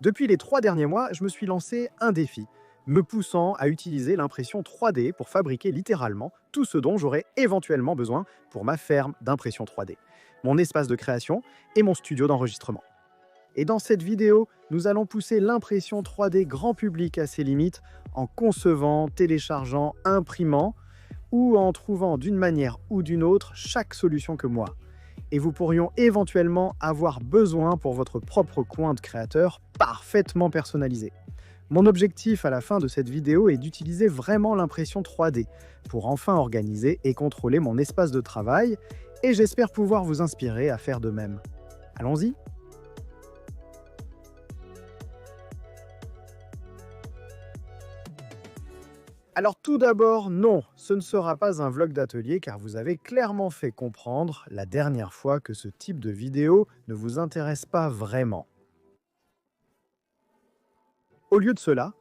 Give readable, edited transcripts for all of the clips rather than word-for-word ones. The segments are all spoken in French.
Depuis les 3 derniers mois, je me suis lancé un défi, me poussant à utiliser l'impression 3D pour fabriquer littéralement tout ce dont j'aurais éventuellement besoin pour ma ferme d'impression 3D, mon espace de création et mon studio d'enregistrement. Et dans cette vidéo, nous allons pousser l'impression 3D grand public à ses limites en concevant, téléchargeant, imprimant ou en trouvant d'une manière ou d'une autre chaque solution que moi. Et vous pourrions éventuellement avoir besoin pour votre propre coin de créateur parfaitement personnalisé. Mon objectif à la fin de cette vidéo est d'utiliser vraiment l'impression 3D pour enfin organiser et contrôler mon espace de travail et j'espère pouvoir vous inspirer à faire de même. Allons-y! Alors tout d'abord, non, ce ne sera pas un vlog d'atelier car vous avez clairement fait comprendre la dernière fois que ce type de vidéo ne vous intéresse pas vraiment. Au lieu de cela,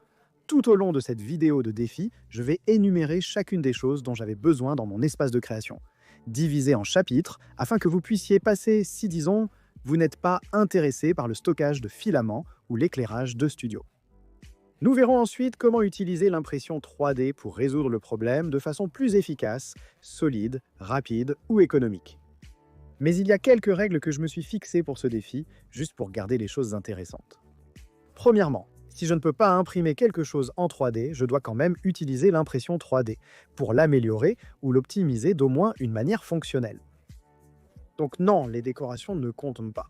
tout au long de cette vidéo de défi, je vais énumérer chacune des choses dont j'avais besoin dans mon espace de création, divisé en chapitres afin que vous puissiez passer si disons, vous n'êtes pas intéressé par le stockage de filaments ou l'éclairage de studio. Nous verrons ensuite comment utiliser l'impression 3D pour résoudre le problème de façon plus efficace, solide, rapide ou économique. Mais il y a quelques règles que je me suis fixées pour ce défi, juste pour garder les choses intéressantes. Premièrement, si je ne peux pas imprimer quelque chose en 3D, je dois quand même utiliser l'impression 3D pour l'améliorer ou l'optimiser d'au moins une manière fonctionnelle. Donc non, les décorations ne comptent pas.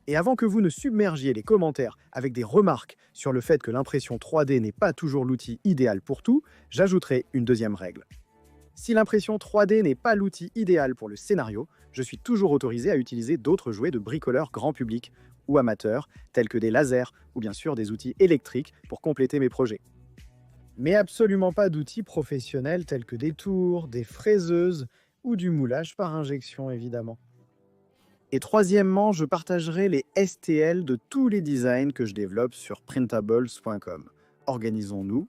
Et avant que vous ne submergiez les commentaires avec des remarques sur le fait que l'impression 3D n'est pas toujours l'outil idéal pour tout, j'ajouterai une deuxième règle. Si l'impression 3D n'est pas l'outil idéal pour le scénario, je suis toujours autorisé à utiliser d'autres jouets de bricoleurs grand public ou amateurs, tels que des lasers ou bien sûr des outils électriques pour compléter mes projets. Mais absolument pas d'outils professionnels tels que des tours, des fraiseuses ou du moulage par injection évidemment. Et troisièmement, je partagerai les STL de tous les designs que je développe sur printables.com. Organisons-nous.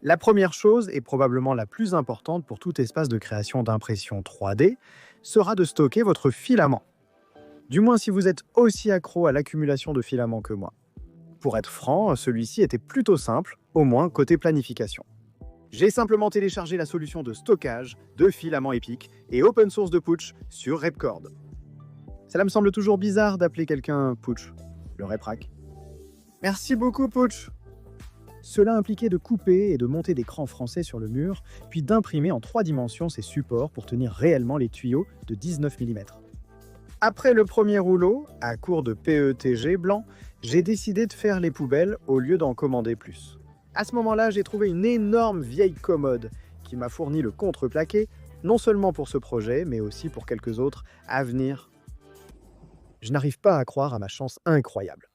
La première chose, et probablement la plus importante pour tout espace de création d'impression 3D, sera de stocker votre filament. Du moins si vous êtes aussi accro à l'accumulation de filaments que moi. Pour être franc, celui-ci était plutôt simple, au moins côté planification. J'ai simplement téléchargé la solution de stockage de filaments épiques et open source de Pooch sur Repcord. Cela me semble toujours bizarre d'appeler quelqu'un Pooch, le Reprac. Merci beaucoup Pooch. Cela impliquait de couper et de monter des crans français sur le mur, puis d'imprimer en 3 dimensions ces supports pour tenir réellement les tuyaux de 19 mm. Après le premier rouleau, à court de PETG blanc, j'ai décidé de faire les poubelles au lieu d'en commander plus. À ce moment-là, j'ai trouvé une énorme vieille commode qui m'a fourni le contreplaqué, non seulement pour ce projet, mais aussi pour quelques autres à venir. Je n'arrive pas à croire à ma chance incroyable.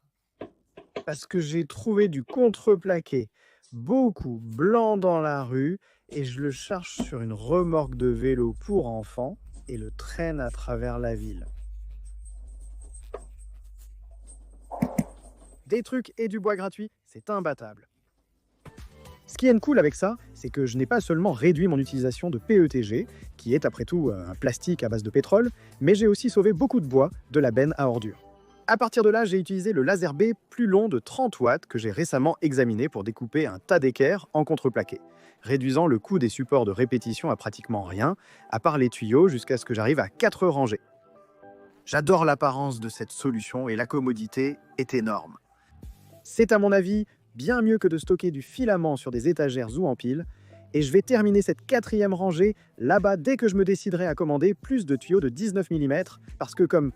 Parce que j'ai trouvé du contreplaqué beaucoup blanc dans la rue et je le charge sur une remorque de vélo pour enfants et le traîne à travers la ville. Des trucs et du bois gratuit, c'est imbattable. Ce qui est cool avec ça, c'est que je n'ai pas seulement réduit mon utilisation de PETG, qui est après tout un plastique à base de pétrole, mais j'ai aussi sauvé beaucoup de bois de la benne à ordures. À partir de là, j'ai utilisé le laser B plus long de 30 watts que j'ai récemment examiné pour découper un tas d'équerre en contreplaqué, réduisant le coût des supports de répétition à pratiquement rien, à part les tuyaux jusqu'à ce que j'arrive à 4 rangées. J'adore l'apparence de cette solution et la commodité est énorme. C'est à mon avis bien mieux que de stocker du filament sur des étagères ou en pile, et je vais terminer cette 4e rangée là-bas dès que je me déciderai à commander plus de tuyaux de 19 mm, parce que comme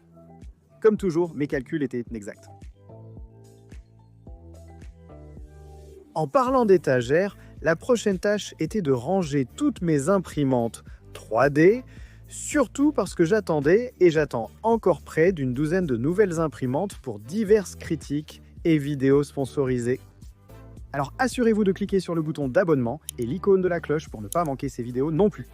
toujours, mes calculs étaient inexacts. En parlant d'étagères, la prochaine tâche était de ranger toutes mes imprimantes 3D, surtout parce que j'attendais et j'attends encore près d'une douzaine de nouvelles imprimantes pour diverses critiques et vidéos sponsorisées. Alors assurez-vous de cliquer sur le bouton d'abonnement et l'icône de la cloche pour ne pas manquer ces vidéos non plus.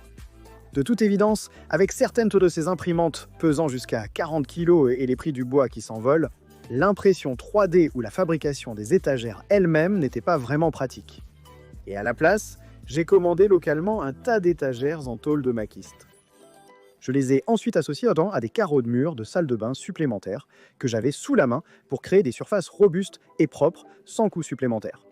De toute évidence, avec certaines de ces imprimantes pesant jusqu'à 40 kg et les prix du bois qui s'envolent, l'impression 3D ou la fabrication des étagères elles-mêmes n'était pas vraiment pratique. Et à la place, j'ai commandé localement un tas d'étagères en tôle de maquiste. Je les ai ensuite associés à des carreaux de mur de salle de bain supplémentaires que j'avais sous la main pour créer des surfaces robustes et propres sans coût supplémentaire.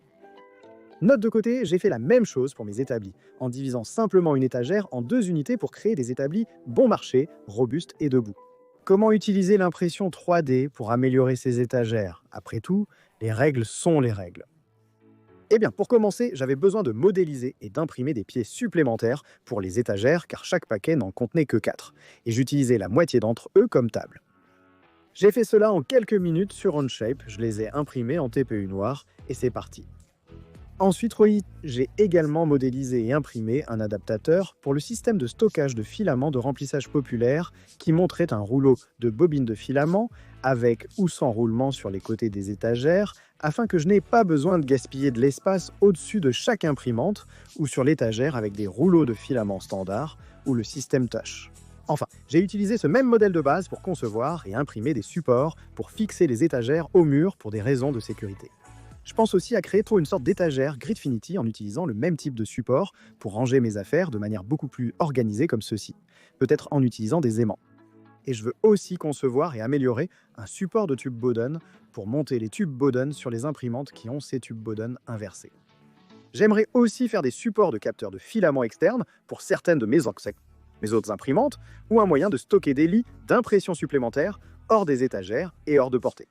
Note de côté, j'ai fait la même chose pour mes établis, en divisant simplement une étagère en 2 unités pour créer des établis bon marché, robustes et debout. Comment utiliser l'impression 3D pour améliorer ces étagères? Après tout, les règles sont les règles. Eh bien, pour commencer, j'avais besoin de modéliser et d'imprimer des pieds supplémentaires pour les étagères car chaque paquet n'en contenait que 4, et j'utilisais la moitié d'entre eux comme table. J'ai fait cela en quelques minutes sur Onshape, je les ai imprimés en TPU noir et c'est parti. Ensuite, oui, j'ai également modélisé et imprimé un adaptateur pour le système de stockage de filaments de remplissage populaire qui montrait un rouleau de bobines de filaments avec ou sans roulement sur les côtés des étagères afin que je n'ai pas besoin de gaspiller de l'espace au-dessus de chaque imprimante ou sur l'étagère avec des rouleaux de filaments standards ou le système Touch. Enfin, j'ai utilisé ce même modèle de base pour concevoir et imprimer des supports pour fixer les étagères au mur pour des raisons de sécurité. Je pense aussi à créer une sorte d'étagère Gridfinity en utilisant le même type de support pour ranger mes affaires de manière beaucoup plus organisée comme ceci, peut-être en utilisant des aimants. Et je veux aussi concevoir et améliorer un support de tube Bowden pour monter les tubes Bowden sur les imprimantes qui ont ces tubes Bowden inversés. J'aimerais aussi faire des supports de capteurs de filaments externes pour certaines de mes autres imprimantes ou un moyen de stocker des lits d'impression supplémentaires hors des étagères et hors de portée.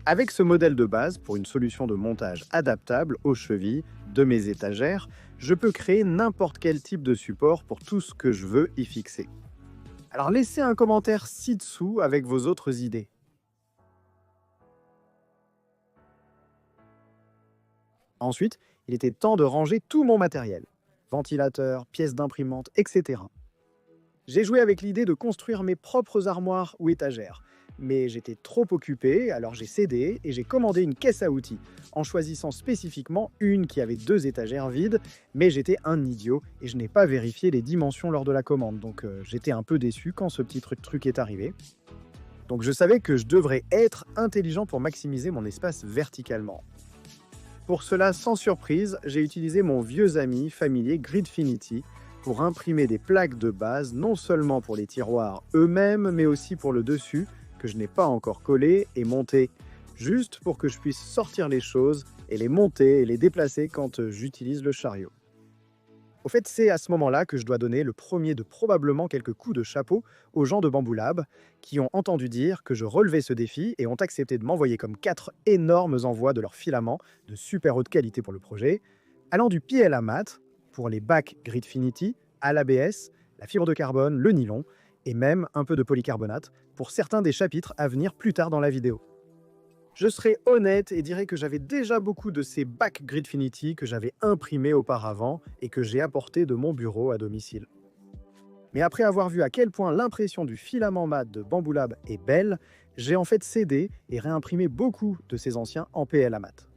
Avec ce modèle de base, pour une solution de montage adaptable aux chevilles de mes étagères, je peux créer n'importe quel type de support pour tout ce que je veux y fixer. Alors laissez un commentaire ci-dessous avec vos autres idées. Ensuite, il était temps de ranger tout mon matériel. Ventilateur, pièces d'imprimante, etc. J'ai joué avec l'idée de construire mes propres armoires ou étagères. Mais j'étais trop occupé, alors j'ai cédé et j'ai commandé une caisse à outils, en choisissant spécifiquement une qui avait 2 étagères vides, mais j'étais un idiot et je n'ai pas vérifié les dimensions lors de la commande, donc j'étais un peu déçu quand ce petit truc est arrivé. Donc je savais que je devrais être intelligent pour maximiser mon espace verticalement. Pour cela, sans surprise, j'ai utilisé mon vieux ami familier Gridfinity pour imprimer des plaques de base, non seulement pour les tiroirs eux-mêmes, mais aussi pour le dessus, que je n'ai pas encore collé et monté, juste pour que je puisse sortir les choses et les monter et les déplacer quand j'utilise le chariot. Au fait, c'est à ce moment-là que je dois donner le premier de probablement quelques coups de chapeau aux gens de Bamboo Lab qui ont entendu dire que je relevais ce défi et ont accepté de m'envoyer comme 4 énormes envois de leurs filaments de super haute qualité pour le projet, allant du PLA mat pour les bacs Gridfinity à l'ABS, la fibre de carbone, le nylon et même un peu de polycarbonate pour certains des chapitres à venir plus tard dans la vidéo. Je serai honnête et dirai que j'avais déjà beaucoup de ces bacs Gridfinity que j'avais imprimés auparavant et que j'ai apportés de mon bureau à domicile. Mais après avoir vu à quel point l'impression du filament mat de Bamboo Lab est belle, j'ai en fait cédé et réimprimé beaucoup de ces anciens en PLA mat.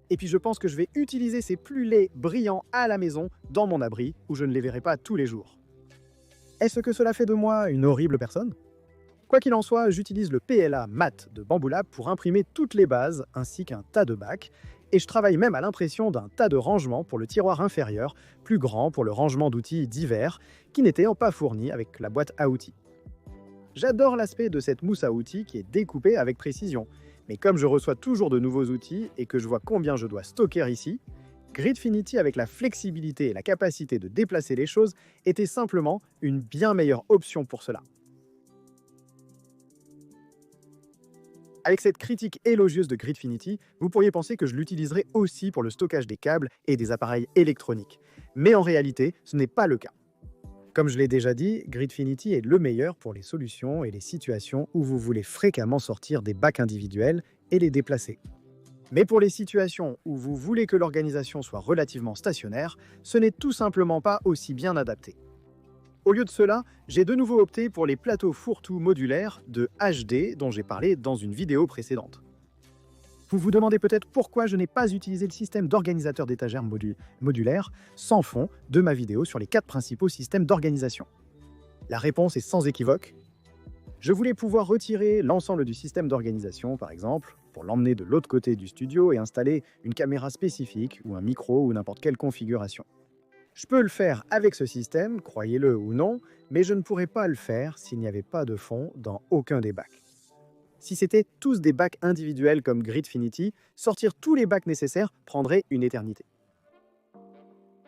Et puis je pense que je vais utiliser ces plus laids brillants à la maison dans mon abri où je ne les verrai pas tous les jours. Est-ce que cela fait de moi une horrible personne? Quoi qu'il en soit, j'utilise le PLA mat de Bamboo Lab pour imprimer toutes les bases ainsi qu'un tas de bacs, et je travaille même à l'impression d'un tas de rangements pour le tiroir inférieur, plus grand pour le rangement d'outils divers, qui n'était pas fourni avec la boîte à outils. J'adore l'aspect de cette mousse à outils qui est découpée avec précision, mais comme je reçois toujours de nouveaux outils et que je vois combien je dois stocker ici, Gridfinity avec la flexibilité et la capacité de déplacer les choses était simplement une bien meilleure option pour cela. Avec cette critique élogieuse de Gridfinity, vous pourriez penser que je l'utiliserai aussi pour le stockage des câbles et des appareils électroniques. Mais en réalité, ce n'est pas le cas. Comme je l'ai déjà dit, Gridfinity est le meilleur pour les solutions et les situations où vous voulez fréquemment sortir des bacs individuels et les déplacer. Mais pour les situations où vous voulez que l'organisation soit relativement stationnaire, ce n'est tout simplement pas aussi bien adapté. Au lieu de cela, j'ai de nouveau opté pour les plateaux fourre-tout modulaires de HD dont j'ai parlé dans une vidéo précédente. Vous vous demandez peut-être pourquoi je n'ai pas utilisé le système d'organisateur d'étagères modulaires sans fond de ma vidéo sur les 4 principaux systèmes d'organisation. La réponse est sans équivoque. Je voulais pouvoir retirer l'ensemble du système d'organisation, par exemple, pour l'emmener de l'autre côté du studio et installer une caméra spécifique ou un micro ou n'importe quelle configuration. Je peux le faire avec ce système, croyez-le ou non, mais je ne pourrais pas le faire s'il n'y avait pas de fond dans aucun des bacs. Si c'était tous des bacs individuels comme Gridfinity, sortir tous les bacs nécessaires prendrait une éternité.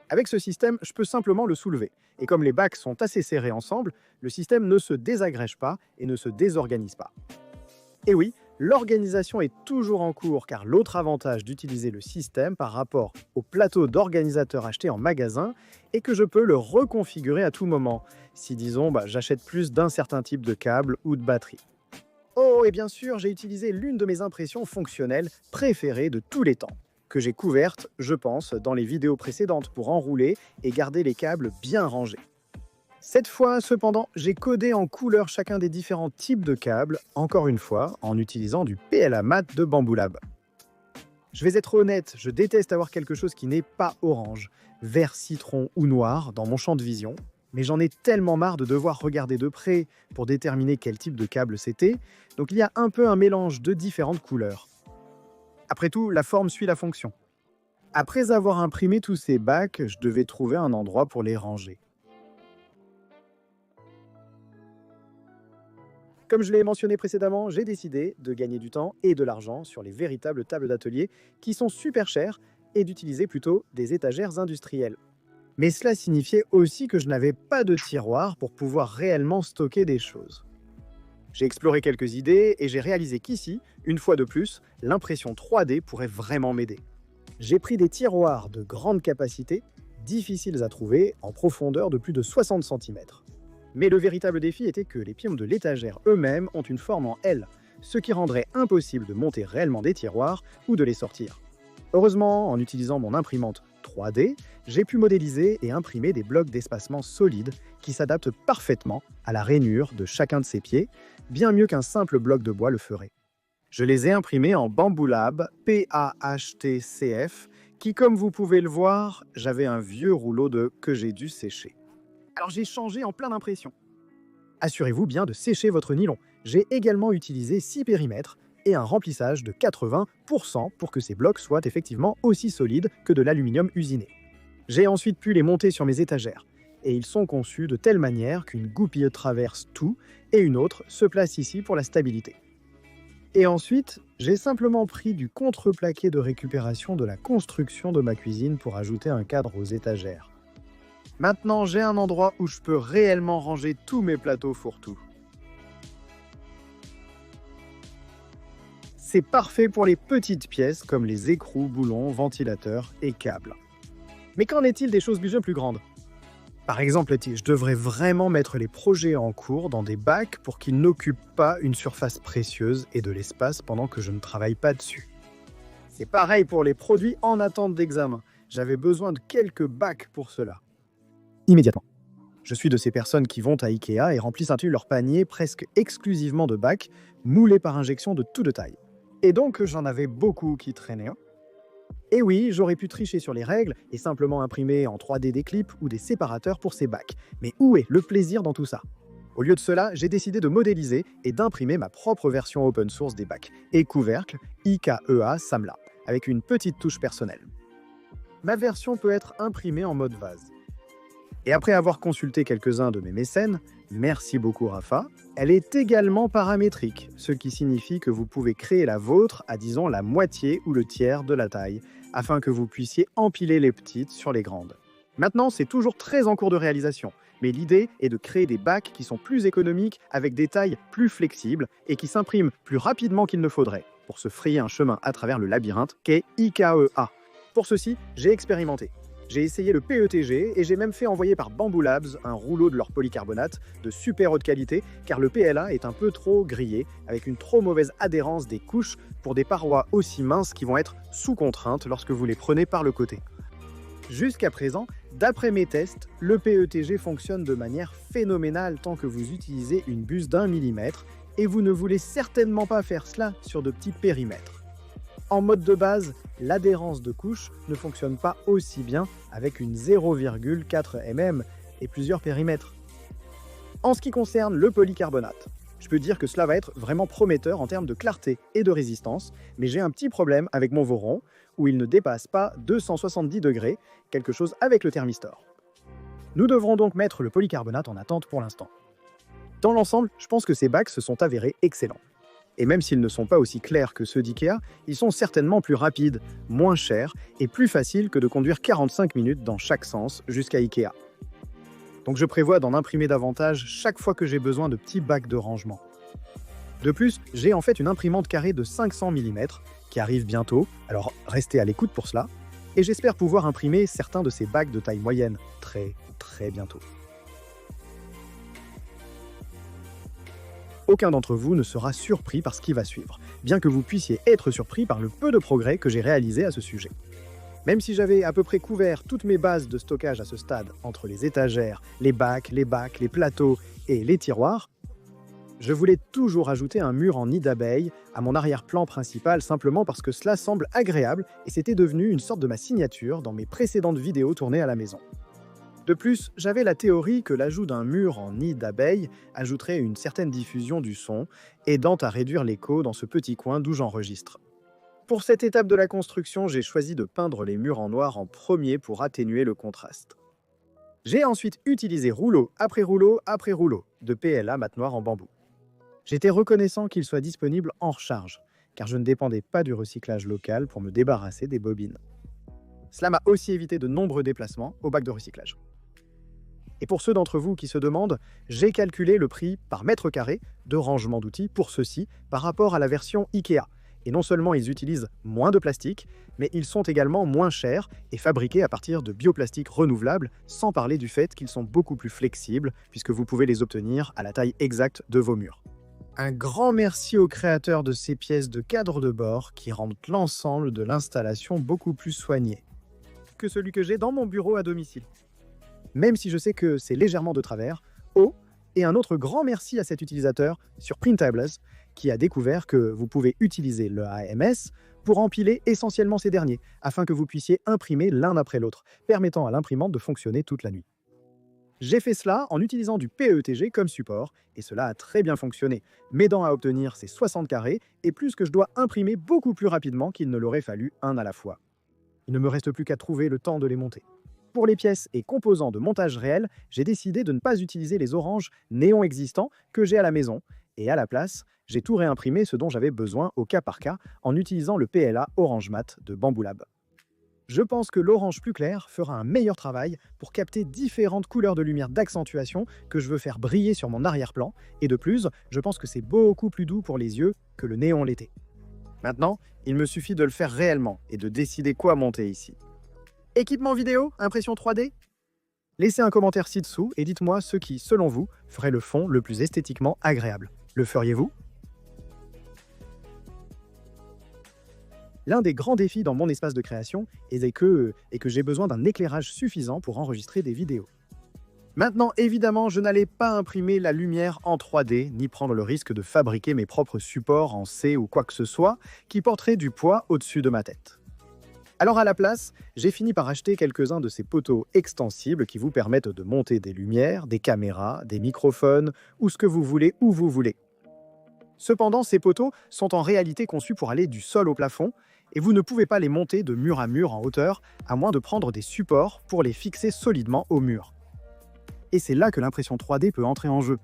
Avec ce système, je peux simplement le soulever. Et comme les bacs sont assez serrés ensemble, le système ne se désagrège pas et ne se désorganise pas. Et oui, l'organisation est toujours en cours car l'autre avantage d'utiliser le système par rapport au plateau d'organisateur acheté en magasin est que je peux le reconfigurer à tout moment, si disons j'achète plus d'un certain type de câble ou de batterie. Oh, et bien sûr, j'ai utilisé l'une de mes impressions fonctionnelles préférées de tous les temps, que j'ai couverte, je pense, dans les vidéos précédentes pour enrouler et garder les câbles bien rangés. Cette fois, cependant, j'ai codé en couleur chacun des différents types de câbles, encore une fois, en utilisant du PLA mat de Bambu Lab. Je vais être honnête, je déteste avoir quelque chose qui n'est pas orange, vert citron ou noir dans mon champ de vision, mais j'en ai tellement marre de devoir regarder de près pour déterminer quel type de câble c'était, donc il y a un peu un mélange de différentes couleurs. Après tout, la forme suit la fonction. Après avoir imprimé tous ces bacs, je devais trouver un endroit pour les ranger. Comme je l'ai mentionné précédemment, j'ai décidé de gagner du temps et de l'argent sur les véritables tables d'atelier qui sont super chères et d'utiliser plutôt des étagères industrielles. Mais cela signifiait aussi que je n'avais pas de tiroir pour pouvoir réellement stocker des choses. J'ai exploré quelques idées et j'ai réalisé qu'ici, une fois de plus, l'impression 3D pourrait vraiment m'aider. J'ai pris des tiroirs de grande capacité, difficiles à trouver, en profondeur de plus de 60 cm. Mais le véritable défi était que les pions de l'étagère eux-mêmes ont une forme en L, ce qui rendrait impossible de monter réellement des tiroirs ou de les sortir. Heureusement, en utilisant mon imprimante 3D, j'ai pu modéliser et imprimer des blocs d'espacement solides qui s'adaptent parfaitement à la rainure de chacun de ces pieds, bien mieux qu'un simple bloc de bois le ferait. Je les ai imprimés en Bambu Lab PAHTCF, qui, comme vous pouvez le voir, j'avais un vieux rouleau que j'ai dû sécher. Alors j'ai changé en plein d'impressions. Assurez-vous bien de sécher votre nylon. J'ai également utilisé 6 périmètres et un remplissage de 80% pour que ces blocs soient effectivement aussi solides que de l'aluminium usiné. J'ai ensuite pu les monter sur mes étagères, et ils sont conçus de telle manière qu'une goupille traverse tout et une autre se place ici pour la stabilité. Et ensuite, j'ai simplement pris du contreplaqué de récupération de la construction de ma cuisine pour ajouter un cadre aux étagères. Maintenant, j'ai un endroit où je peux réellement ranger tous mes plateaux fourre-tout. C'est parfait pour les petites pièces comme les écrous, boulons, ventilateurs et câbles. Mais qu'en est-il des choses bien plus grandes? Par exemple, je devrais vraiment mettre les projets en cours dans des bacs pour qu'ils n'occupent pas une surface précieuse et de l'espace pendant que je ne travaille pas dessus. C'est pareil pour les produits en attente d'examen. J'avais besoin de quelques bacs pour cela. Immédiatement. Je suis de ces personnes qui vont à Ikea et remplissent leur panier presque exclusivement de bacs moulés par injection de toute taille. Et donc j'en avais beaucoup qui traînaient. Et oui, j'aurais pu tricher sur les règles et simplement imprimer en 3D des clips ou des séparateurs pour ces bacs. Mais où est le plaisir dans tout ça? Au lieu de cela, j'ai décidé de modéliser et d'imprimer ma propre version open source des bacs et couvercles IKEA Samla, avec une petite touche personnelle. Ma version peut être imprimée en mode vase. Et après avoir consulté quelques-uns de mes mécènes, merci beaucoup Rafa, elle est également paramétrique, ce qui signifie que vous pouvez créer la vôtre à disons la moitié ou le tiers de la taille, afin que vous puissiez empiler les petites sur les grandes. Maintenant, c'est toujours très en cours de réalisation, mais l'idée est de créer des bacs qui sont plus économiques avec des tailles plus flexibles et qui s'impriment plus rapidement qu'il ne faudrait, pour se frayer un chemin à travers le labyrinthe qu'est IKEA. Pour ceci, j'ai expérimenté. J'ai essayé le PETG et j'ai même fait envoyer par Bambu Labs un rouleau de leur polycarbonate de super haute qualité car le PLA est un peu trop grillé avec une trop mauvaise adhérence des couches pour des parois aussi minces qui vont être sous contrainte lorsque vous les prenez par le côté. Jusqu'à présent, d'après mes tests, le PETG fonctionne de manière phénoménale tant que vous utilisez une buse d'1 mm et vous ne voulez certainement pas faire cela sur de petits périmètres. En mode de base, l'adhérence de couche ne fonctionne pas aussi bien avec une 0,4 mm et plusieurs périmètres. En ce qui concerne le polycarbonate, je peux dire que cela va être vraiment prometteur en termes de clarté et de résistance, mais j'ai un petit problème avec mon Voron où il ne dépasse pas 270 degrés, quelque chose avec le thermistor. Nous devrons donc mettre le polycarbonate en attente pour l'instant. Dans l'ensemble, je pense que ces bacs se sont avérés excellents. Et même s'ils ne sont pas aussi clairs que ceux d'IKEA, ils sont certainement plus rapides, moins chers et plus faciles que de conduire 45 minutes dans chaque sens jusqu'à IKEA. Donc je prévois d'en imprimer davantage chaque fois que j'ai besoin de petits bacs de rangement. De plus, j'ai en fait une imprimante carrée de 500 mm qui arrive bientôt, alors restez à l'écoute pour cela, et j'espère pouvoir imprimer certains de ces bacs de taille moyenne très bientôt. Aucun d'entre vous ne sera surpris par ce qui va suivre, bien que vous puissiez être surpris par le peu de progrès que j'ai réalisé à ce sujet. Même si j'avais à peu près couvert toutes mes bases de stockage à ce stade, entre les étagères, les bacs, les plateaux et les tiroirs, je voulais toujours ajouter un mur en nid d'abeille à mon arrière-plan principal simplement parce que cela semble agréable et c'était devenu une sorte de ma signature dans mes précédentes vidéos tournées à la maison. De plus, j'avais la théorie que l'ajout d'un mur en nid d'abeille ajouterait une certaine diffusion du son, aidant à réduire l'écho dans ce petit coin d'où j'enregistre. Pour cette étape de la construction, j'ai choisi de peindre les murs en noir en premier pour atténuer le contraste. J'ai ensuite utilisé rouleau après rouleau de PLA mat noir en bambou. J'étais reconnaissant qu'il soit disponible en recharge, car je ne dépendais pas du recyclage local pour me débarrasser des bobines. Cela m'a aussi évité de nombreux déplacements au bac de recyclage. Et pour ceux d'entre vous qui se demandent, j'ai calculé le prix par mètre carré de rangement d'outils pour ceux-ci par rapport à la version IKEA. Et non seulement ils utilisent moins de plastique, mais ils sont également moins chers et fabriqués à partir de bioplastique renouvelable, sans parler du fait qu'ils sont beaucoup plus flexibles, puisque vous pouvez les obtenir à la taille exacte de vos murs. Un grand merci aux créateurs de ces pièces de cadre de bord qui rendent l'ensemble de l'installation beaucoup plus soigné que celui que j'ai dans mon bureau à domicile. Même si je sais que c'est légèrement de travers, et un autre grand merci à cet utilisateur sur Printables qui a découvert que vous pouvez utiliser le AMS pour empiler essentiellement ces derniers, afin que vous puissiez imprimer l'un après l'autre, permettant à l'imprimante de fonctionner toute la nuit. J'ai fait cela en utilisant du PETG comme support, et cela a très bien fonctionné, m'aidant à obtenir ces 60 carrés, et plus que je dois imprimer beaucoup plus rapidement qu'il ne l'aurait fallu un à la fois. Il ne me reste plus qu'à trouver le temps de les monter. Pour les pièces et composants de montage réel, j'ai décidé de ne pas utiliser les oranges néons existants que j'ai à la maison, et à la place, j'ai tout réimprimé ce dont j'avais besoin au cas par cas en utilisant le PLA Orange Mat de Bamboo Lab. Je pense que l'orange plus clair fera un meilleur travail pour capter différentes couleurs de lumière d'accentuation que je veux faire briller sur mon arrière-plan, et de plus, je pense que c'est beaucoup plus doux pour les yeux que le néon l'était. Maintenant, il me suffit de le faire réellement et de décider quoi monter ici. Équipement vidéo, impression 3D? Laissez un commentaire ci-dessous et dites-moi ce qui, selon vous, ferait le fond le plus esthétiquement agréable. Le feriez-vous? L'un des grands défis dans mon espace de création est que j'ai besoin d'un éclairage suffisant pour enregistrer des vidéos. Maintenant, évidemment, je n'allais pas imprimer la lumière en 3D, ni prendre le risque de fabriquer mes propres supports en C ou quoi que ce soit qui porterait du poids au-dessus de ma tête. Alors à la place, j'ai fini par acheter quelques-uns de ces poteaux extensibles qui vous permettent de monter des lumières, des caméras, des microphones, ou ce que vous voulez où vous voulez. Cependant, ces poteaux sont en réalité conçus pour aller du sol au plafond, et vous ne pouvez pas les monter de mur à mur en hauteur, à moins de prendre des supports pour les fixer solidement au mur. Et c'est là que l'impression 3D peut entrer en jeu.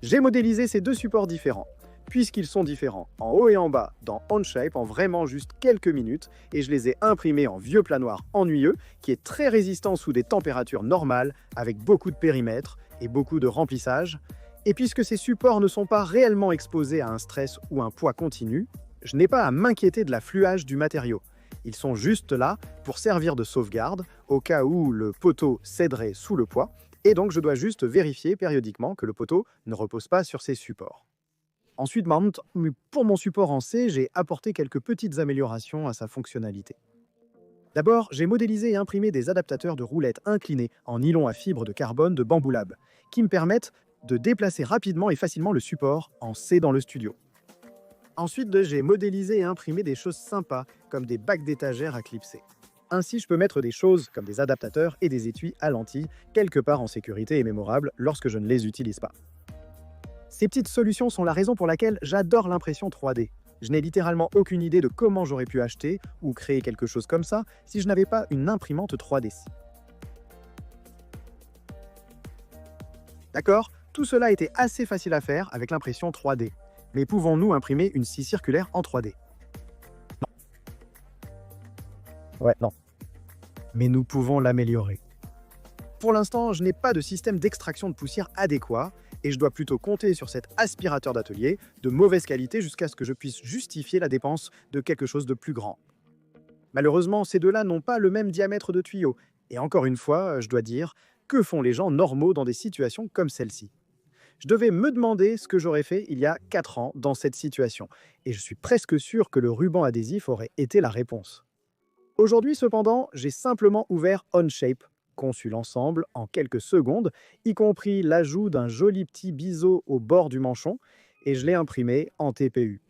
J'ai modélisé ces deux supports différents, puisqu'ils sont différents en haut et en bas dans Onshape en vraiment juste quelques minutes, et je les ai imprimés en vieux plat noir ennuyeux, qui est très résistant sous des températures normales, avec beaucoup de périmètre et beaucoup de remplissage. Et puisque ces supports ne sont pas réellement exposés à un stress ou un poids continu, je n'ai pas à m'inquiéter de l'affluage du matériau. Ils sont juste là pour servir de sauvegarde, au cas où le poteau céderait sous le poids, et donc je dois juste vérifier périodiquement que le poteau ne repose pas sur ces supports. Ensuite, pour mon support en C, j'ai apporté quelques petites améliorations à sa fonctionnalité. D'abord, j'ai modélisé et imprimé des adaptateurs de roulettes inclinés en nylon à fibre de carbone de Bamboo Lab, qui me permettent de déplacer rapidement et facilement le support en C dans le studio. Ensuite, j'ai modélisé et imprimé des choses sympas, comme des bacs d'étagères à clipser. Ainsi, je peux mettre des choses comme des adaptateurs et des étuis à lentilles quelque part en sécurité et mémorable lorsque je ne les utilise pas. Ces petites solutions sont la raison pour laquelle j'adore l'impression 3D. Je n'ai littéralement aucune idée de comment j'aurais pu acheter ou créer quelque chose comme ça si je n'avais pas une imprimante 3D. D'accord? Tout cela était assez facile à faire avec l'impression 3D. Mais pouvons-nous imprimer une scie circulaire en 3D? Ouais, non. Mais nous pouvons l'améliorer. Pour l'instant, je n'ai pas de système d'extraction de poussière adéquat et je dois plutôt compter sur cet aspirateur d'atelier de mauvaise qualité jusqu'à ce que je puisse justifier la dépense de quelque chose de plus grand. Malheureusement, ces deux-là n'ont pas le même diamètre de tuyau. Et encore une fois, je dois dire, que font les gens normaux dans des situations comme celle-ci? Je devais me demander ce que j'aurais fait il y a 4 ans dans cette situation. Et je suis presque sûr que le ruban adhésif aurait été la réponse. Aujourd'hui, cependant, j'ai simplement ouvert Onshape, conçu l'ensemble en quelques secondes, y compris l'ajout d'un joli petit biseau au bord du manchon, et je l'ai imprimé en TPU.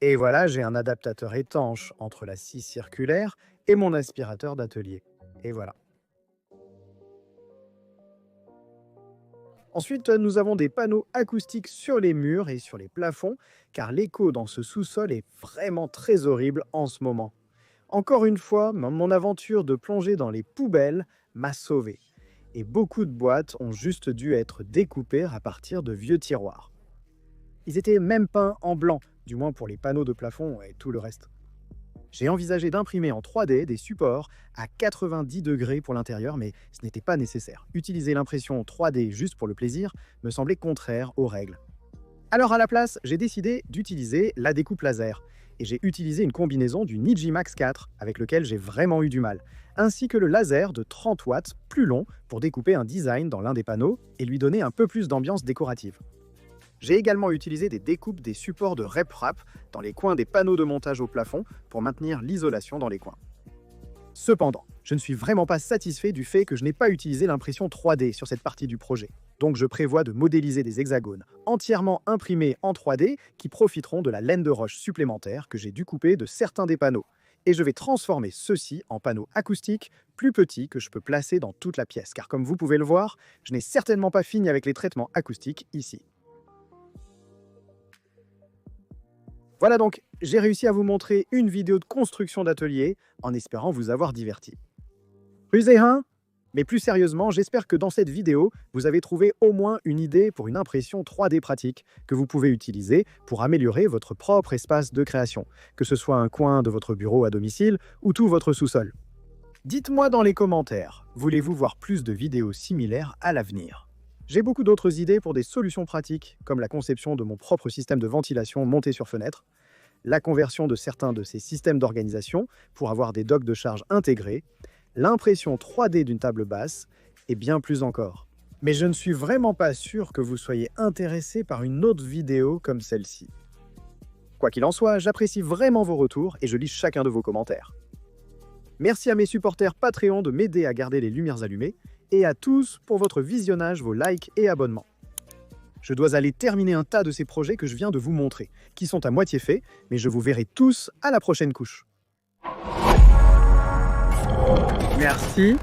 Et voilà, j'ai un adaptateur étanche entre la scie circulaire et mon aspirateur d'atelier. Et voilà. Ensuite, nous avons des panneaux acoustiques sur les murs et sur les plafonds, car l'écho dans ce sous-sol est vraiment très horrible en ce moment. Encore une fois, mon aventure de plonger dans les poubelles m'a sauvé. Et beaucoup de boîtes ont juste dû être découpées à partir de vieux tiroirs. Ils étaient même peints en blanc, du moins pour les panneaux de plafond et tout le reste. J'ai envisagé d'imprimer en 3D des supports à 90 degrés pour l'intérieur, mais ce n'était pas nécessaire. Utiliser l'impression 3D juste pour le plaisir me semblait contraire aux règles. Alors à la place, j'ai décidé d'utiliser la découpe laser. Et j'ai utilisé une combinaison du Nijimax 4, avec lequel j'ai vraiment eu du mal, ainsi que le laser de 30 watts plus long pour découper un design dans l'un des panneaux et lui donner un peu plus d'ambiance décorative. J'ai également utilisé des découpes des supports de RepRap dans les coins des panneaux de montage au plafond pour maintenir l'isolation dans les coins. Cependant, je ne suis vraiment pas satisfait du fait que je n'ai pas utilisé l'impression 3D sur cette partie du projet. Donc je prévois de modéliser des hexagones entièrement imprimés en 3D qui profiteront de la laine de roche supplémentaire que j'ai dû couper de certains des panneaux. Et je vais transformer ceux-ci en panneaux acoustiques plus petits que je peux placer dans toute la pièce. Car comme vous pouvez le voir, je n'ai certainement pas fini avec les traitements acoustiques ici. Voilà donc, j'ai réussi à vous montrer une vidéo de construction d'atelier en espérant vous avoir diverti. Rusé, hein? Mais plus sérieusement, j'espère que dans cette vidéo, vous avez trouvé au moins une idée pour une impression 3D pratique que vous pouvez utiliser pour améliorer votre propre espace de création, que ce soit un coin de votre bureau à domicile ou tout votre sous-sol. Dites-moi dans les commentaires, voulez-vous voir plus de vidéos similaires à l'avenir? J'ai beaucoup d'autres idées pour des solutions pratiques, comme la conception de mon propre système de ventilation monté sur fenêtre, la conversion de certains de ces systèmes d'organisation pour avoir des docks de charge intégrés, l'impression 3D d'une table basse et bien plus encore. Mais je ne suis vraiment pas sûr que vous soyez intéressé par une autre vidéo comme celle-ci. Quoi qu'il en soit, j'apprécie vraiment vos retours et je lis chacun de vos commentaires. Merci à mes supporters Patreon de m'aider à garder les lumières allumées et à tous pour votre visionnage, vos likes et abonnements. Je dois aller terminer un tas de ces projets que je viens de vous montrer, qui sont à moitié faits, mais je vous verrai tous à la prochaine couche. Merci.